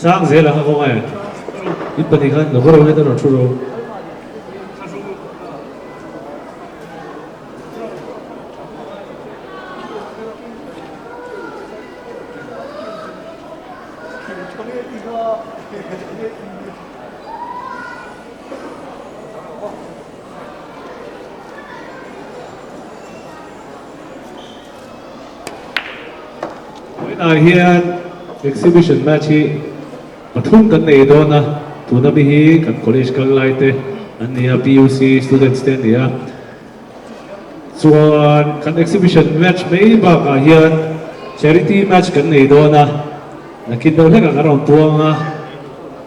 sang dễ là không ai ít bận thì hơn nó có đâu hết nó chua rồi hiện exhibition match hi pathum kan nei do na tuna mi hi kan college kal lai te an nia PUC students te nia chuan kan exhibition match mai ba ka hian charity match kan nei do na nakin do hlek ang aron tuanga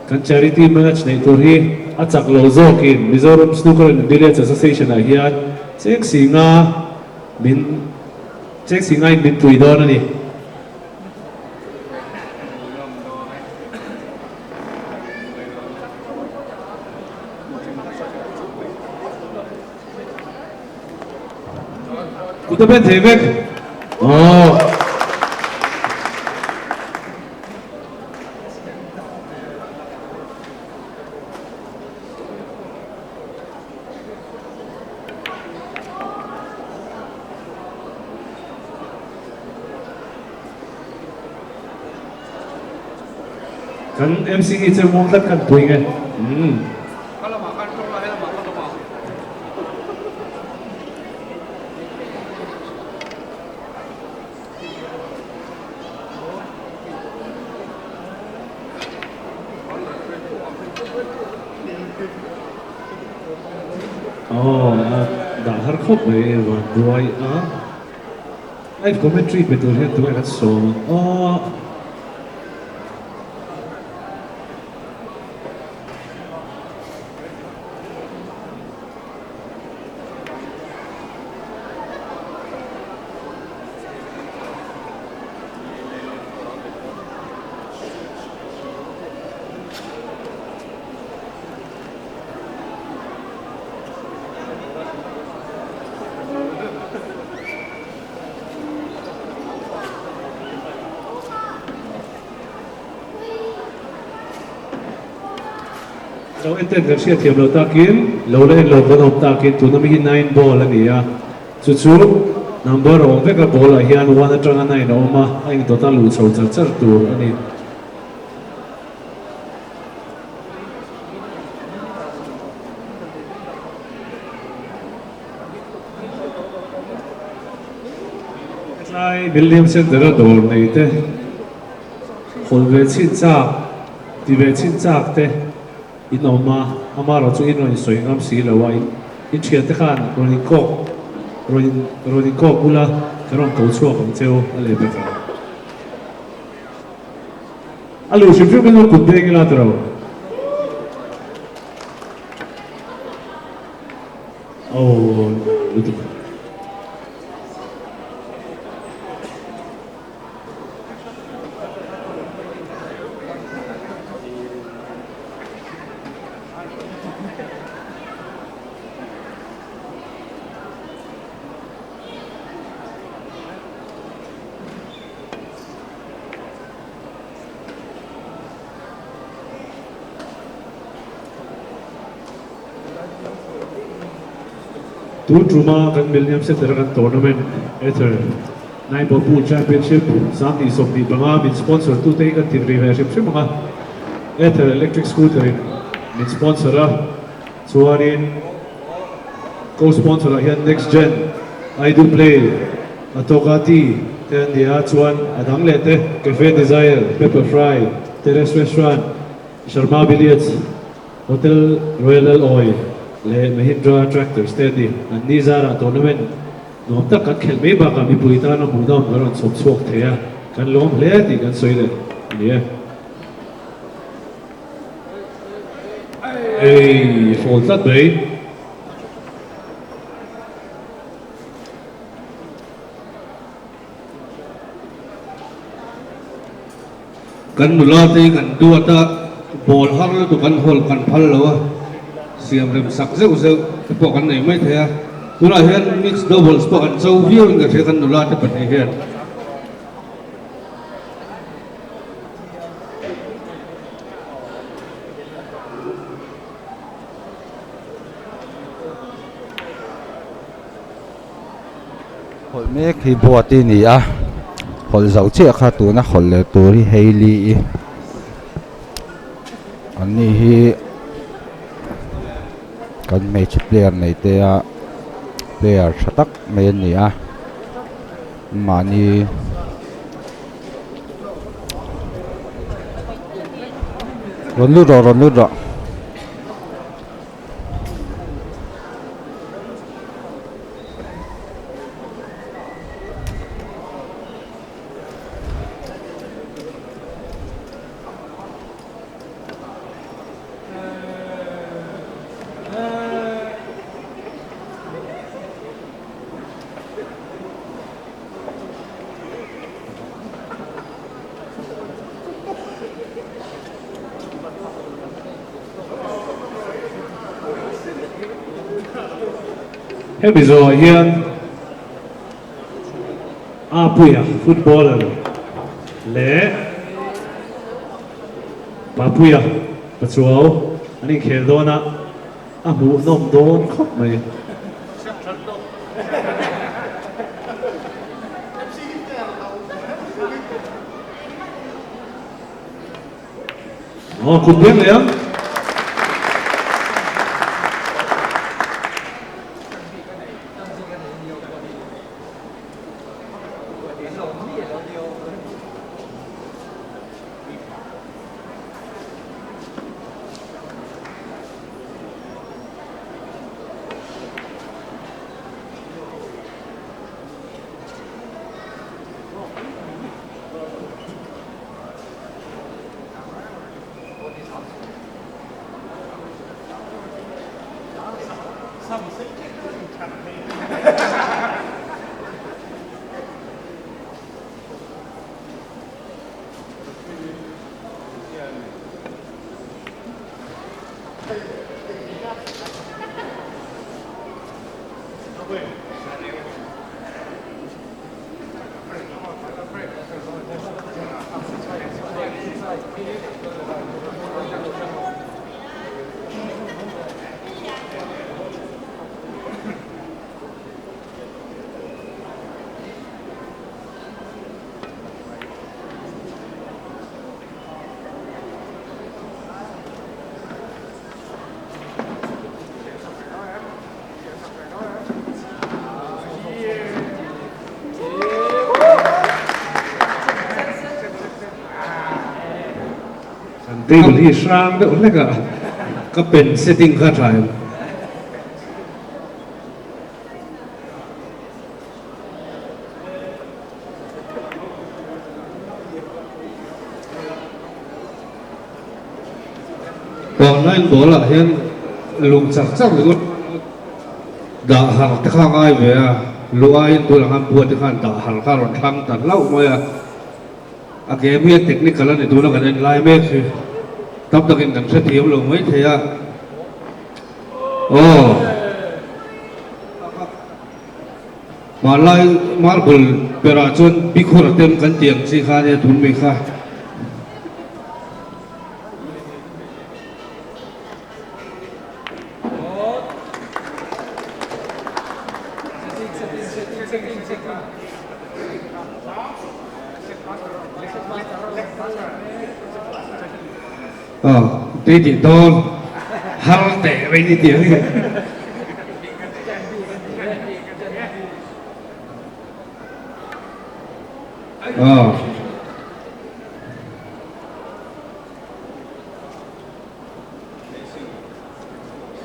kan charity match nei tur hi achak lo zokin Mizoram Snooker and Billiards Association a hian chek singa in min tui do na ni Kita ben tebek. Oh. Kan MC itu mungkin kan puingnya. Kalau makan coba ya makan coba. Oh, dah harkop ni dua live commentary betul ya dua kat so. Oh. Sau enten kan siya tiam lo takin, lo le lo kan hop takin tu nami 9 ball ani ya. Chuchu number on veka ball hian 109 oma aing total lu chau char tu ani. Lai William Center dor nei te. Holve chin chak, ti ve chin chak te. Inoma amaro chu in ron soi ngam si lo wai in thian te khan ronin kok ula karon ko chu ang cheu ale be ka alu shifru ben ko de gila tro oh Two Truma kan William Center kan tournament Ather 9 ball pool championship Sami Sokni banga min sponsor Tute kan tihluih ship mga Ather electric scooter min sponsor chuanin co-sponsor hian next gen I do play Atokati ten dia chuan adang lete cafe desire pepper fry terrace restaurant Sharma Billiards Hotel Royal Oil le Mahindra tractor steady and Nizara tournament nom tak kan khel me ba ka mi puita na mudam garon chhawpchhuah theya kan lom hle ti kan soile ni ei fault that bay kan mulate kan duata bol har tu kan hol kan phal lo siamna sak zeu po kan nei mai thea tuna hian mix doubles po kan chau view in ga the kan nula te pani hian mấy khi Buati nè à hồi giàu chiếc khá tụ nó hồi lệ tụ đi Hailey anh hi kan match player này te a player thatak mai ni a mani ron lu ro Hey, Mizoram here. Apuia, footballer. Le. Papuia, patrol. Ani kherdona. Amu nom don khop mai. Oh, cúp bien đấy á. Table hi hram de ulega ka pen setting kha thai còn anh bố là hiện lùng chắc chắc rồi đã hàng tất cả ai về lúa ai tôi là hàng buôn thì hàng đã hàng cả rồi thăng tận lâu mà à cái miếng technical này tôi là cái này lại mấy cái tập được cái cảnh sát thiếu luôn mấy thế à oh mà lại marble perachon bikhur tem kan tiang si kha ne thun me kha đi thì to hal tệ với đi tiếng này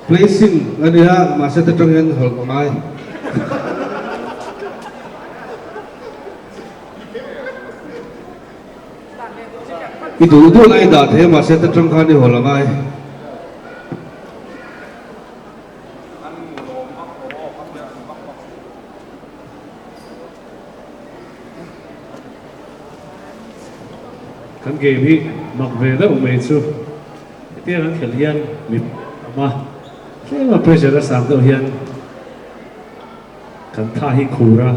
placing anh đi ha mà sẽ trong nhân hồi của mai itu này đã thế mà sẽ trong khăn đi hồi là mai kan game hi mak ve da umei chu ti an khel hian mi ma tlema pressure a sam do hian kan tha hi khura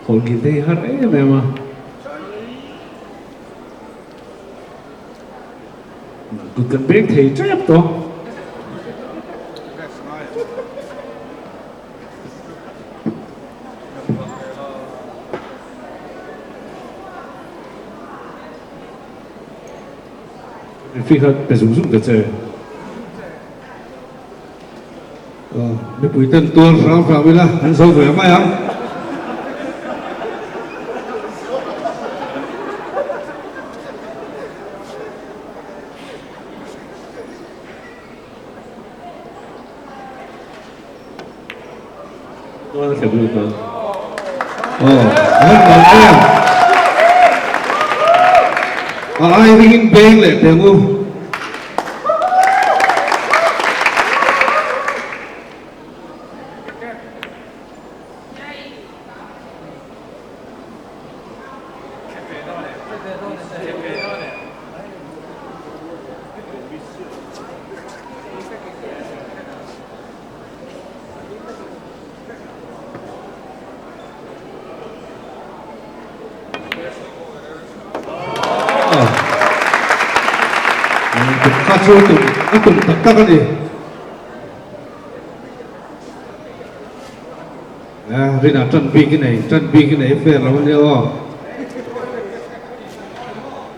hol gi te har e ma good kan break thei chap to phi khát để dùng dùng được chơi nếu bùi tên tuôn rau vào bên là anh sâu về mai không nó là kiểu như hết rồi em ai đi in beng lệ tiền không tụm tắc cái gì riêng là chân bi cái này phê là bao nhiêu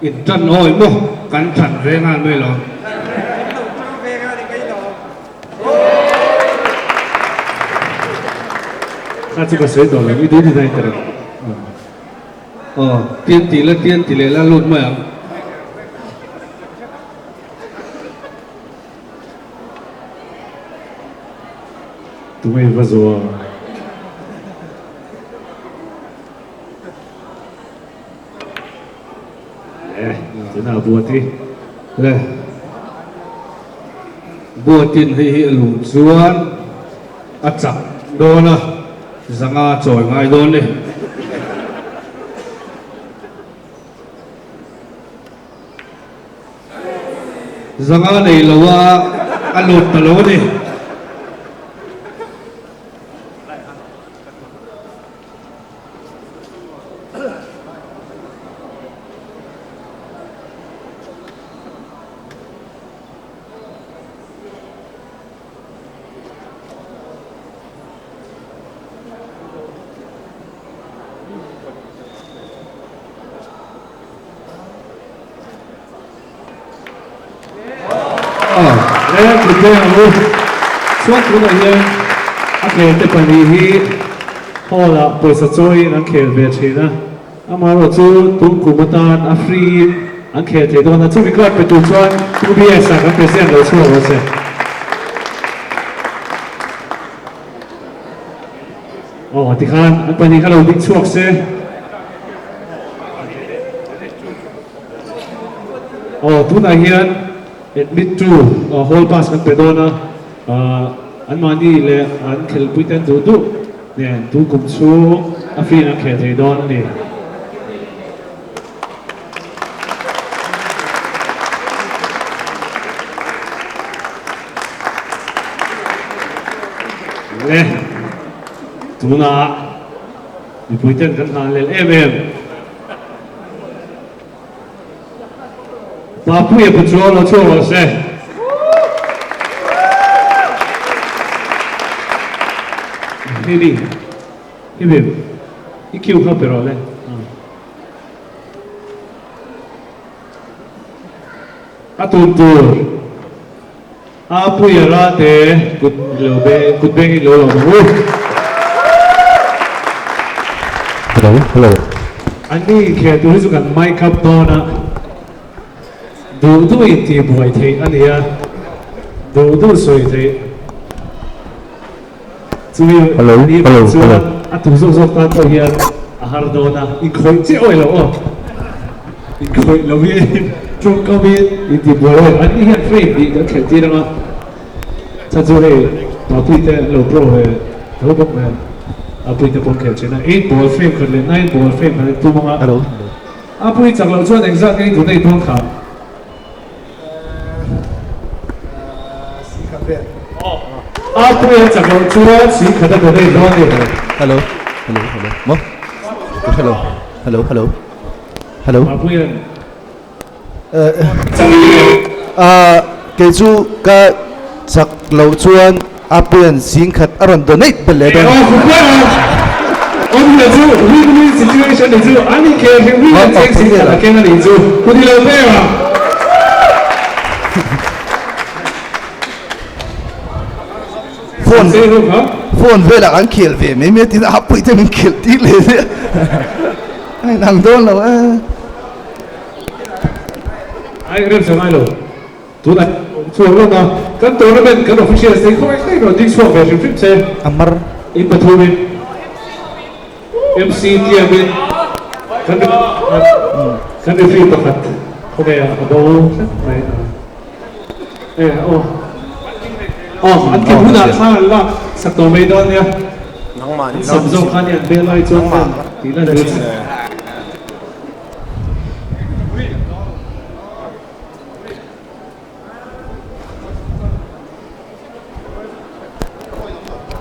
in chân ôi mô cắn chặt về ngàn mấy lần chỉ có sấy đồ là cái gì này thôi tiền tỷ lệ là luôn mà tụi mày vừa rồi thế nào Buati đây Buati thì lũ chuan chặt đôn à rằng chổi ngay đôn đi rằng này là lụt tà lô đi Tute amu suat pun aja akhir tepani hola poisa choi ang khel ve thina amaro chu tum kumatan afri ang khel the don chu record pe tu chuan tu bi asa ka present lo chu lo se tikhan ang pani ka lo dik chuak se tu na hian admit to whole pass kan pedona an mani le an khel puiten du ne tu kum chu afin an khel thei don ni le tu na ni puiten kan han le Papuia patrol lo chuo lo se Hailey Ibim Ikiu ka pero le Atuntur Apuia rate good bengi lo hello Ani kaya tu hisu kan mic up dona du iti buai thei ania du soi thei chui hello atu zo ta to hian har dona I khoi che oi lo I khoi lo vi trung ko vi iti buai ani hian frame di ka khel ti ma cha chu he ma Tute lo pro he ho bok me Apuia pon khel chena 8 ball frame khale 9 ball frame khale tu ma hello Apuia chak lo chuan exact cái tu dei thong kha Apuia chak lo chuan si khada ko dei don ni hello mo hello Apuia cái chú cái chắc lâu chuan Apuia xin khát aron donate bele don Ông là chú, win-win situation là chú, anh ấy kêu win-win situation là cái này chú, cô đi lâu thế mà. Say look, huh? phone về là ăn khều về mấy mấy tiếng áp bụi thì mình khều tí lên đấy ai nằm đó là ai rem sang ai lo tu lại chuông lo na kan tournament kan official stay không ai rồi đi chuông về trip xem amar in between MC tiamin kan đi free pakat ok abo này anh kim huna kha la sak to mai don ya nang man sab zo khan yan be lai chuang ti la de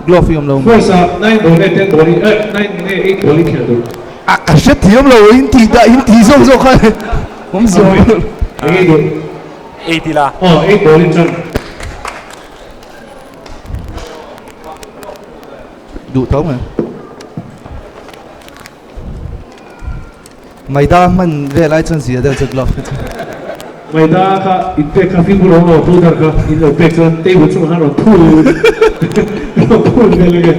glove yom lo first 9 ball 10 ball 9 8 ball khel do à sẽ thiếm lo in thì zo zo khan không zo 80 la 8 ball in chân đủ thống à mày ta mình về lại chân gì đó chắc glove mày đã cả impact cafe bulu nó thu được cả in impact chân tây bút chung nó thu vềเลย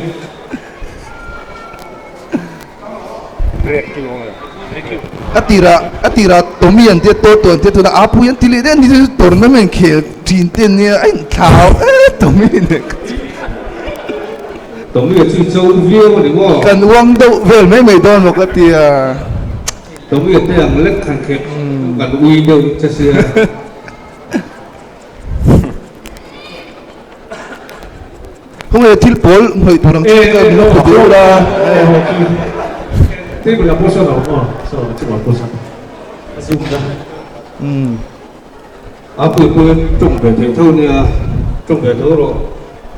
atira tomian dia tu na Apuia tili dia ni tournament khel tin ten ni ai thao tomian tổng nghiệp chỉ châu viêu mà đúng không kan wang do vel mai mai don một cái tia tổng nghiệp đây là lek khăn khẹp gần uy đâu cho xưa không hề thiếu bol hơi tu răng chơi cái nó phải tiêu ra tây bút là poso nào so chỉ bảo poso assume đó Apuia trồng về thể thao nè trồng về thao rồi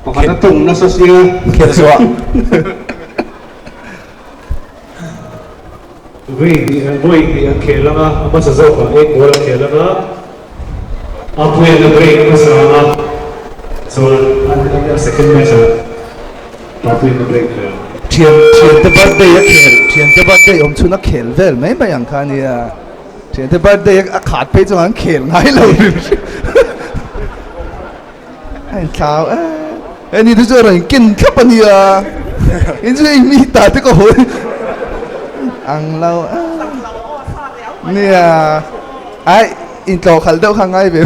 hoặc là trồng nó sao xưa khel so vì anh kể là mà sao rồi anh bol kể là Apuia là break mà sao so anh second match Apuia là break thiền te birthday khel thiền te birthday om chuna khel vel mai mai ang khan ya thiền te birthday a khat pe chang khel ngai lo ai thao anh đi chơi rồi kinh khắp anh ya anh chơi mi ta te ko hoi ang lâu nè ai in to khal đâu khang ai về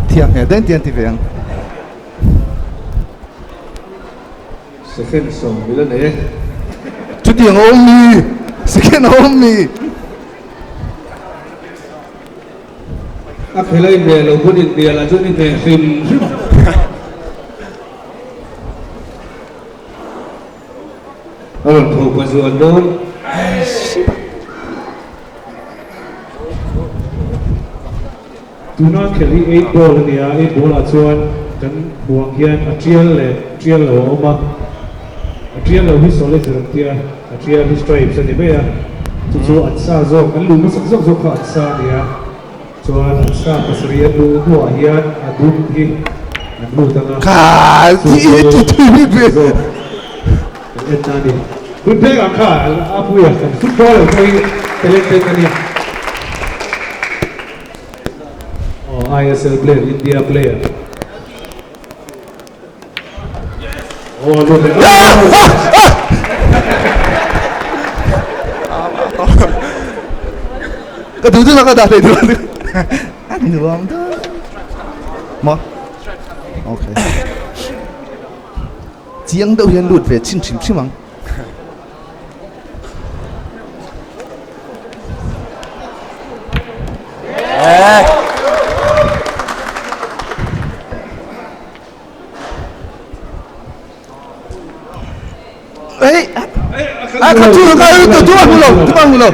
thiang hè đến tiền thì về second song bị lên đấy chút tiền ôm mi second ôm mi ác Hailey về lâu quân India là chút India phim thuộc vào ruộng đó tu na kheli 8 ball nia 8 ball a chuan kan buang hian a trial lo oma a trial lo hi sole zero tia a trial hi stripes ani be a chu an sa zo kan lu ma sak zo kha an sa nia chuan an sa pasri lu hu a hian a dum hi an lu tanga khá thì về en ta ni good play a kha Apuia kan football coi talented ani ISL player, India player. Oh, look at cái thứ là cái đặt này được anh được không đó mà ok chiang đâu hiện lụt về chim măng ấy à không chưa cái tôi ăn luôn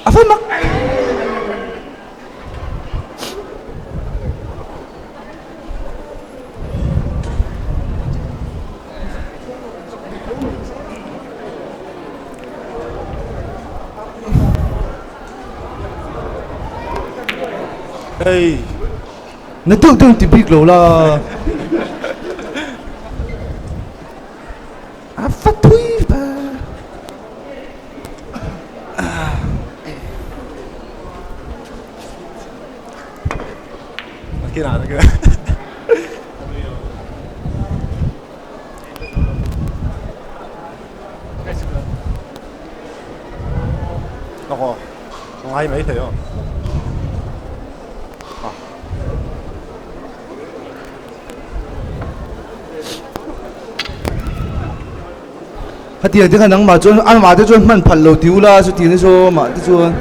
à phải mắc hey nó tự tương thì big lâu là à phát thui ba cái nào nữa nó ai mấy thế không hạt tiền thì khả năng mà chôn ăn mà thì chôn mình phật lâu tiêu là số tiền số mà thì chôn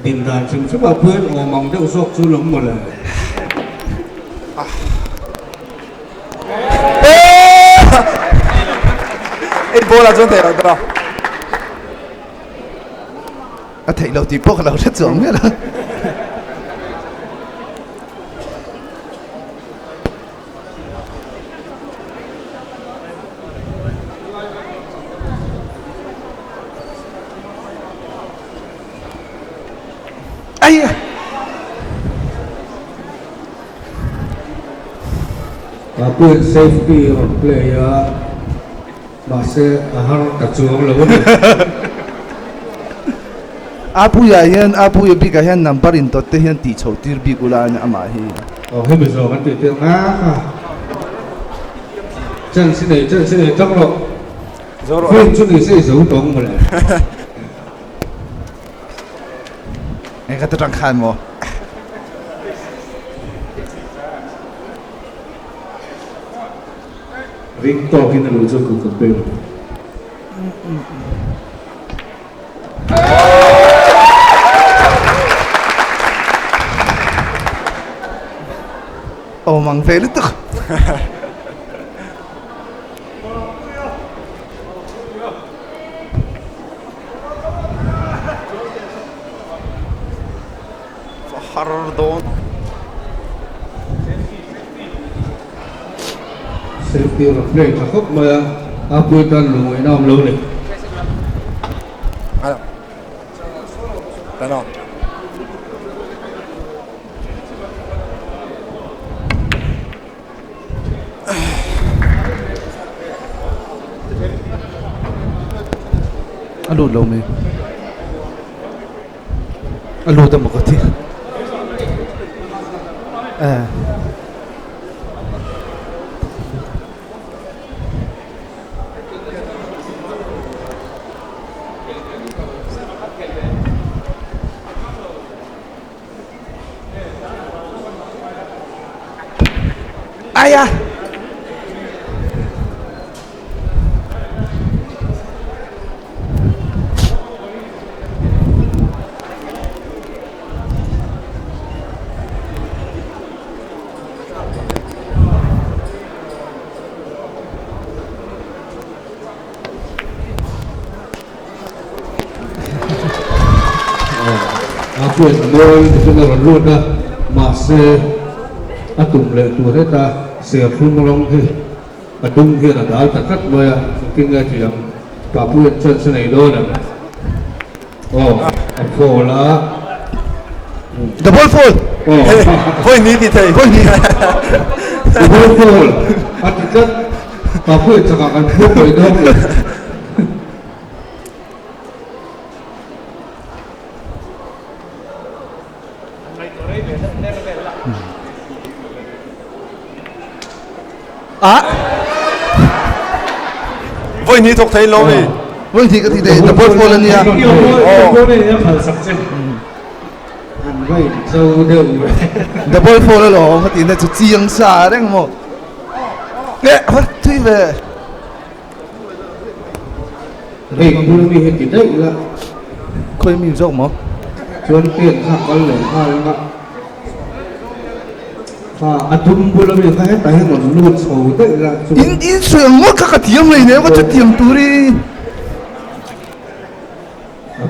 Điểm đàn chừng chút bao phơi ồ mong đeo sọc chú lắm mà là ít bố là chôn thể rồi đó à thấy lâu thì bốc lâu rất giống nữa ai à Papuia safety of player Base ahar kacuang lawan Apuia big hian number in Tute hian ti chho tir big ulan ama hi oh he Mizoram kan ti nga chân xin này chắc rồi rồi phim chút thì sẽ giấu tống mà lại ai ka tang khan mo ring to kin lu cho ku kan pe mang về lúc tức Pardon safety of play chắc khóc mà Apuia tan lùi nam lâu này à đó nó alo lâu me alo ta một cái gì à ai à Apuia môi chúng ta còn luôn đó mà xe atum lệ tuổi đấy ta xe phun long thì atum kia là đá thật cắt môi à kinh nghe chuyện Papuia chân này đôi nè phô là double fall thôi ní thì thầy thôi đi phô ăn thì chất Papuia chắc là ăn phô rồi đâu à thôi ní thuộc thầy lâu đi vâng thì cái gì đấy double fall lên nha cô này em phải sạch sẽ ăn vậy sâu đường double fall rồi cái gì này chỉ chiang xa đấy mà nè phát thuy về đây cũng luôn đi hết cái đấy là khơi mình rộng mà chuyên tiền ra con lẻ hoa lắm ạ atum pula mi kahit tayo ngon luôn so đấy là in suyang mo kakatiyam na ini, ako sa tiyam turi.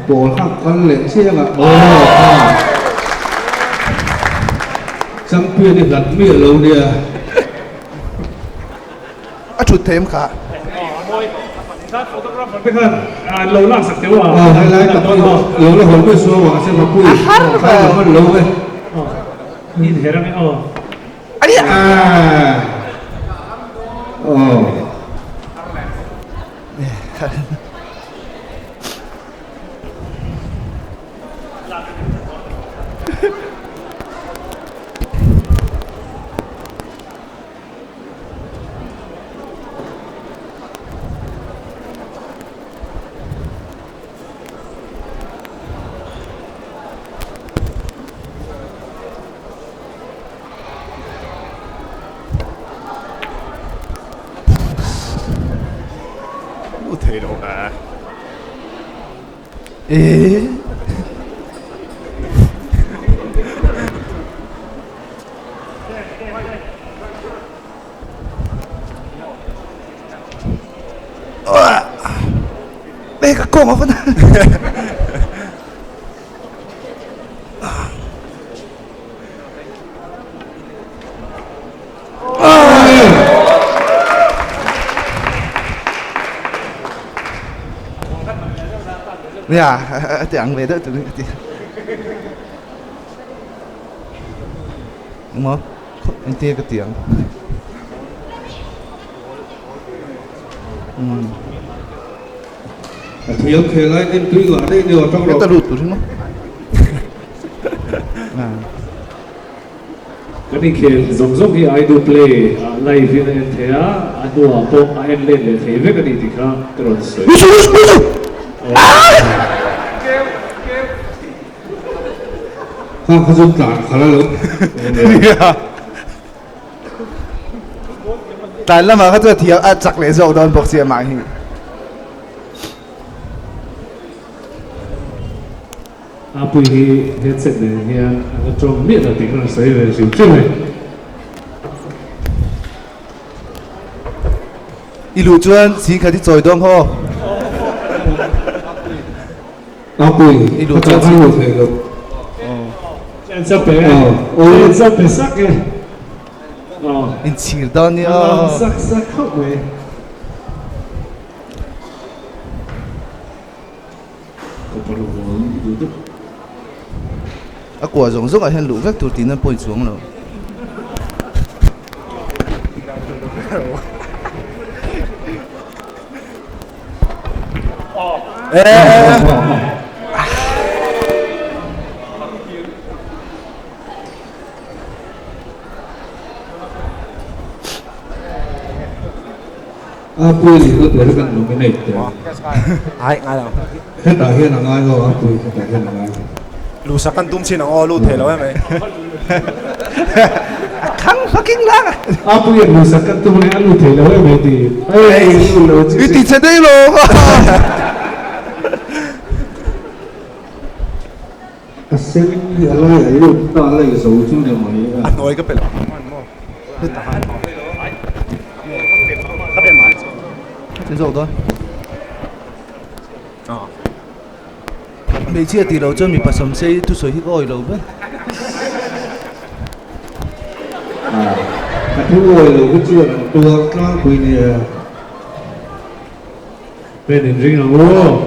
ball khác con lệ chiang à champion thì lật mía lâu đi à chút thêm cả lâu lắm sắp tiêu à hay là tập lâu là hồi mới xuống mà xem Papuia hay là mất lâu ấy nhìn thế ra ấy à Ủa thế đâu à. ê đây các con mà dạ tiếng về đó tụi đúng không anh tia cái tiếng thiếu khéo lại nên tuy gọi đây đều trong cái đó ta lụt tụi nó cái này khi giống giống khi ai do play live như thế á anh đùa bom anh lên để thấy với cái này thì khá cái đó sôi không dùng tảng khá là lớn tại là mà cái tôi thiếu chắc lấy dầu đòn bọc xe mạng Apuia headset này nha nó trong miệng là tiếng là sấy về chịu chưa này ilu chuan si khadi choi dong ho Papuia ilu cho chuan ăn một thể được anh sắp bé anh sắp bé sắc kìa in chir don ni sắc sắc khóc mày a quả giống giống ở hen lũ vách tụt tín nó bôi xuống rồi Papuia thì có thể là cái này Ai ngay đâu. hết đại hiện là ngay rồi Papuia hết đại hiện là ngay Lù sắc căn tôm xin nó lù thế đâu em ấy. khăng fucking lang Apuia lu sắc cái tụi này ăn lu thế đâu em ấy thì cái tí xe đây rồi seng thì lại ấy lúc ta lại xấu chứ đâu mà Anh nói cái bể lắm. thế rồi thôi mấy chia tí đầu cho mình bắt sầm xây thu soi hít oi đầu với cái thứ ngồi là cái chuyện tua nó quỳ nè bên đến riêng là ô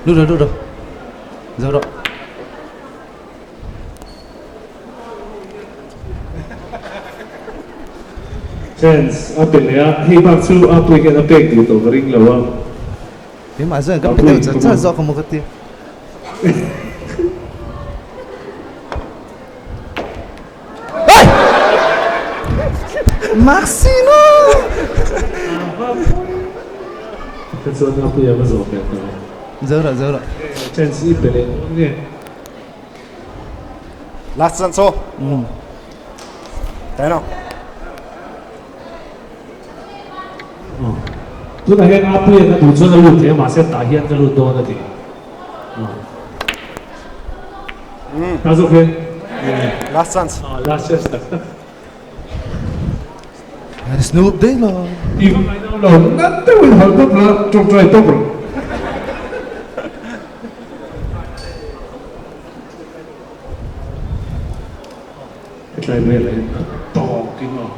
lúc rồi giờ rồi chance apel ya hi bang chu Apuia cái apel thì tổ ring lâu không thế mà giờ cái bên đó chắc do không có cái tiền Maxino cái số Apuia có rồi cái giờ rồi chance apel nè Last chance so. Thế nào? tu là hiện Apuia nó đủ cho nó lụt thế mà sẽ tái hiện cho lụt đó là gì ta giúp hết Last chance. last chance Snoop đấy là even right now Lộn nát tôi hỏi tốt là trong trời tốt rồi. Cái tay về lại to kinh ngọ,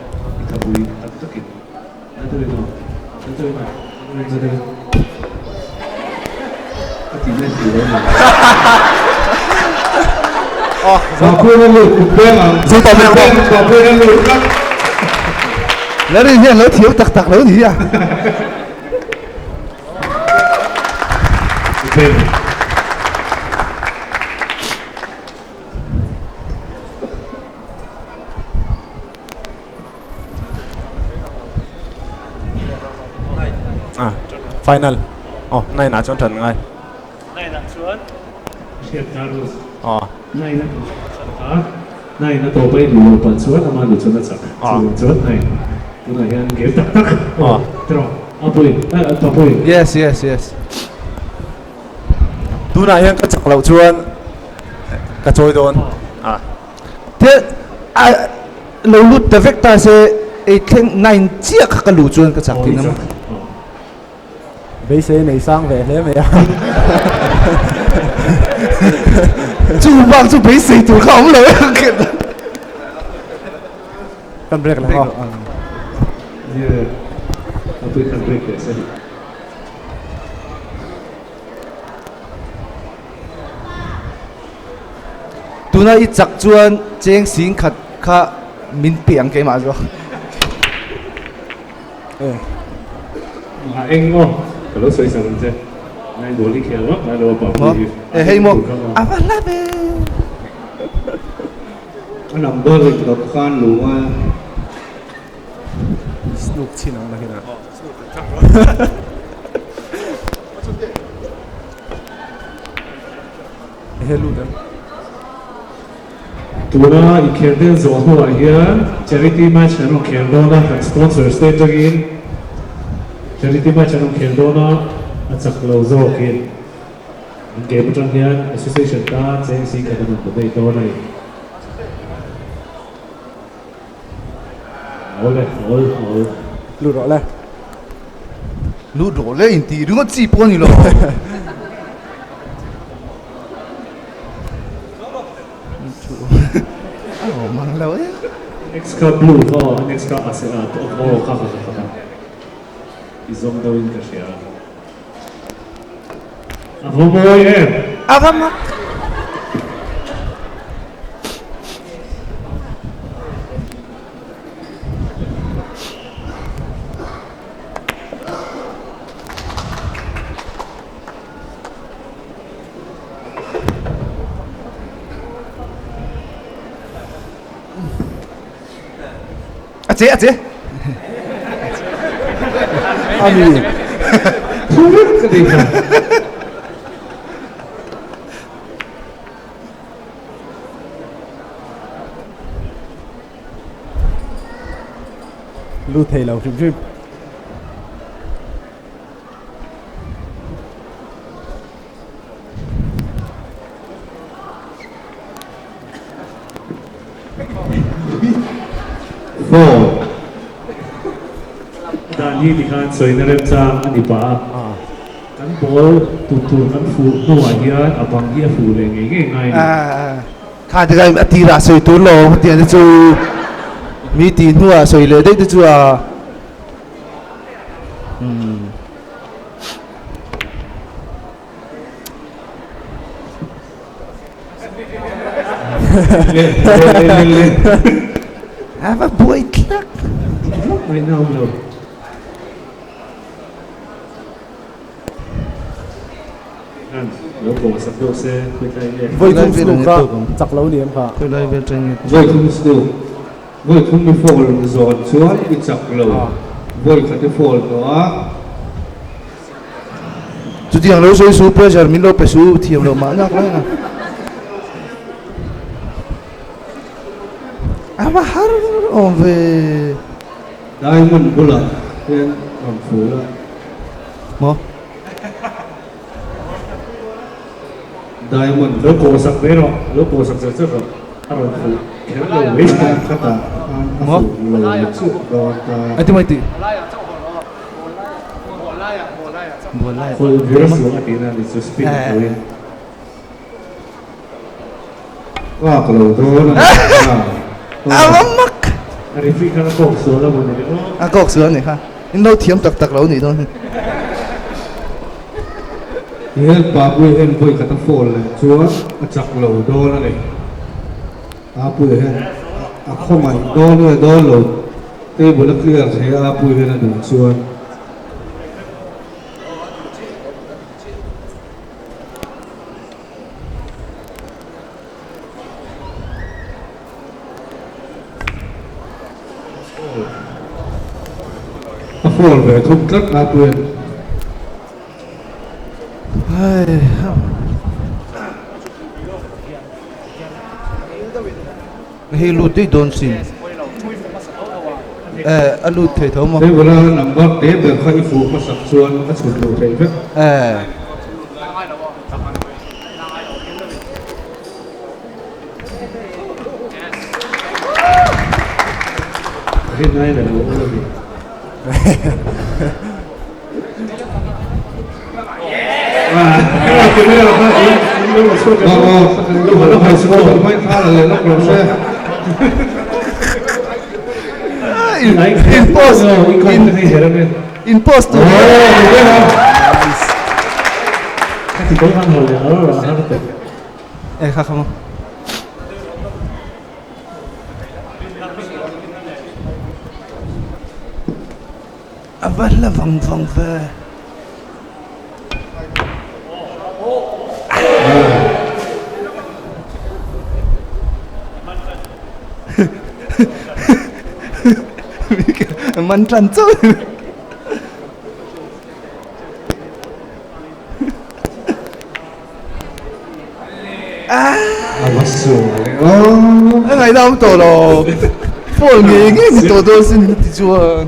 cái bùi tắc tắc kinh, nát tôi nó, nát tôi mà, nát tôi. Cái gì này gì đó. Papuia nó lụt cục bê mà. Sao tao biết không? Papuia nó lụt lắm. Lấy đi hiện lấy thiếu tặc tặc lấy gì à? Bên. À, final. Này là cho trận ngay. Siết caro. Này Này nó tổ bay lùi bắn xuống mà lùi xuống nó sập. Xuống này. Cái này anh kéo tắc tắc. Trò. Apuia. Papuia. Yes, yes, yes. Tu này hiện cái chặt lẩu chuan, cái trôi đồn. Thế lâu lút tập vector ta sẽ khen nine chiếc cái lũ chuồn cái chặt thì nó beisei này sang về thế mày chú bác chú beisei tụi không lấy cần break là ho. Yeah. Apuia can break it. Sorry. tụi nó ít chặt chuồn chén xin khát khá min piang cái mà rồi Mà anh ô, cái lúc xoay sang chứ. Này đồ đi khéo lắm, này đồ bảo Papuia. Hailey à vâng là về anh làm bơ lịch Dawhkan lũ mà Snook chín ông này nè. Hello dem. tụi nó ít khéo đến rồi hoa hiền, charity match nó khéo đó là phần sponsor stage again. Charity match nó khéo đó nó chắc lâu rồi again. Game trong hiền association ta sẽ xin cái đó của đây đó này. Ôi. Lụt rõ lên. lũ đổ lên thì đừng có chỉ buồn gì rồi mang lâu ấy Next cup blue to next cup as to kha. Izom dawin ka siya. Ako boy em. vâng ạ à chị Ami. Cái gì vậy? Lụt thầy lẩu chụp chụp. Four. Dani di kan soi na rem sang ani pa. Kan ball tu kan fu no hian abang hi fu le ngai. khá thì cái tì ra soi tu lo tiền thì chú mi tì hua soi le đấy thì chú à Le. và bụi lắc Mai nào lo. Lo ko sa do se kuitai le. Voi thung snook ka chặt lẩu niệm ka. tôi lại về trên voi thung snook voi thung mi phal zon chuan i chak lo voi khati phal no chú tiếng lâu soi su pressure min lo pe su thiam lo mà nhắc lại à mà har on về diamond bula hian am fu la mo diamond Lo ko sak pero, lo ko sak sa ro. Aron fu. Kaya lo wait. kata Mo? lo chu ro ta ai thì mày tì buồn lại Full virus xuống ở tiền là just spin rồi. Wow, kalau tu lah. alamak Ari free kana kok số là một điều đó. cọc sữa này ha in đâu thiếm tặc tặc lâu này thôi Ia Papuia hen pun kata phal le, cua acak lau do lah ni. Apuia hen, aku mai do lau. Tapi boleh clear saya Apuia hen ada cua. Phal về thùng cất Apuia. Hey lụt đi đồn xin lụt thấy thấu mà Tapi boleh nampak dia berkai fu masak cuan macam tu saya kan. Hiện nay là đủ rồi. Cái này là nó là số Nó phải số mấy pha là nó còn xe. impost thì có ăn rồi nó là nó tự không vẫn là vòng vòng về mình trần chơi Awas ngày đâu tổ lo phổi nghề cái tổ tổ xin thì chua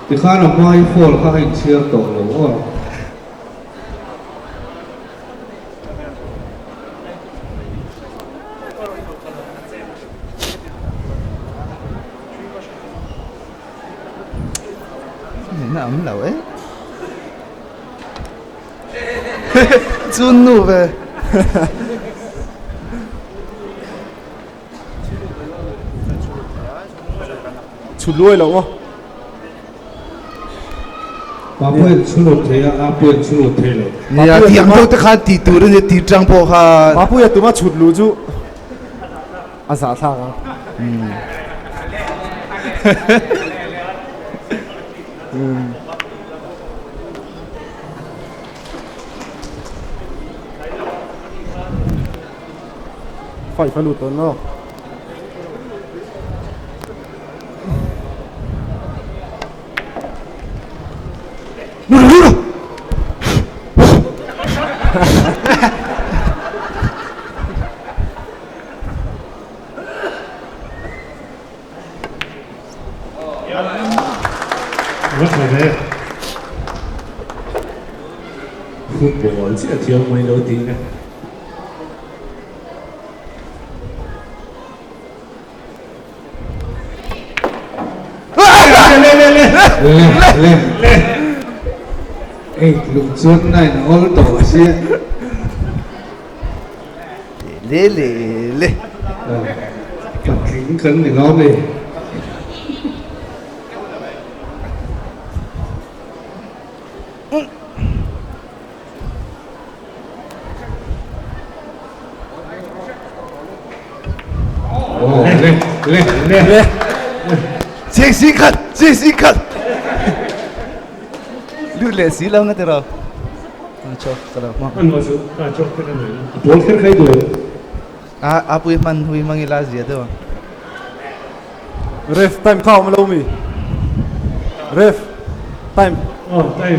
Thì khá là mai phal khá hành chia tổ lỗ. nó ấm lẩu ấy chun nụ về chụt lui lâu không Papuia sulut thế, Apuia sulut thế rồi. nhà tiệm đâu tất cả tỷ tụ rồi tỷ trang bộ ha Papuia tụi mà chụt lui chú à sao sao phải lụt tốn nó rất là đẹp. Football chỉ là thiếu mấy đầu tiên này. Lên. Ê, lục chuột này nó tổ xe. lê Bật kính cấn để nó đi. Lên. Jesse cut lu lệ xí lâu ngay từ rồi cho cái đó Ăn vào sự cho cái này. Bốn cái khai đuổi. Apuia man hui mang ila gì đó ref time khao mà lâu mi ref time Đây.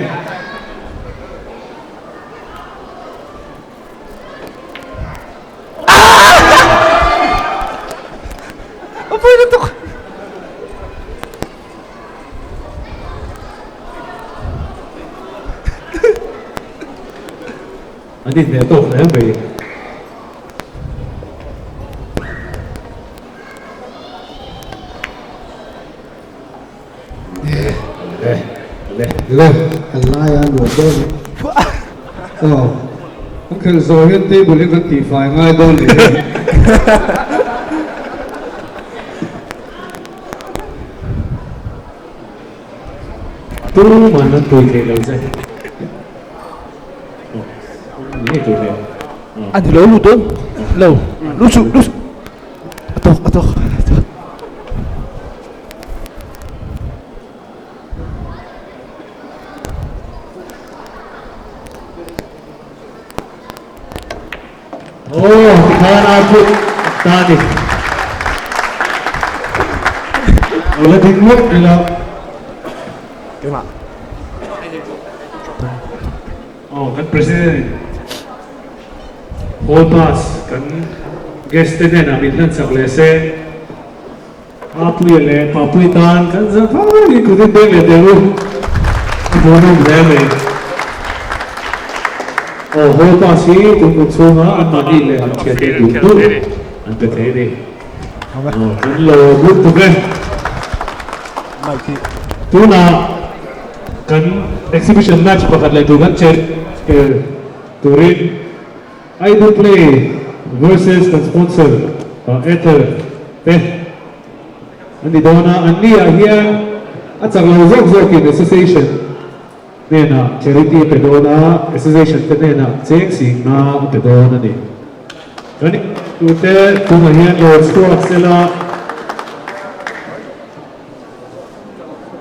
Apuia nó tục Anh đi để tổ này về. เลยอันไล่อันหลวงต้นอ๋อมันคือโซเฮียนที่บริการตีไฟง่ายต้นเลย tu mà nó tùy thể lâu dây ini tùy thể Anh thì lâu luôn đúng lâu lúc xuống Atau oh kana put tadi kalau tinggal bila cái mà oh kan presiden all pass kan guest ne na min sak le se Apuia le Papuia tan kan za pa ni ku tin le de lu bono le le oh all pass hi tu chunga an ma ni le an che de tu an pe the de oh kan lo good to get mày thì tu na kan exhibition match pakat le tu kan chen ke turin I do play versus the sponsor Ather te ani dona ani ahia atang lo zok in association nena charity pe dona association te nena cheng sing na pe dona ni kani tute tu na hian lo squad sela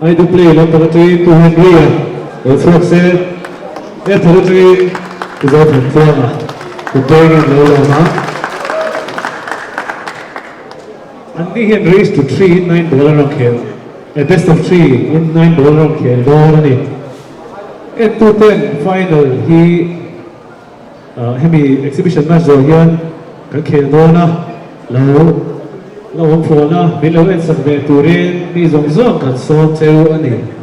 I do play lo pakai 200 lo squad se Ather te is out in forma Kupeng and Lolama. And he had raised to $9 on kill. A best of 3 in $9 on kill. Donani. At 210 final, he hemi exhibition match Zoyan kan kill Dona. Law Fona, Milo and Sabbe Turin, Mizoram kan so tell ani.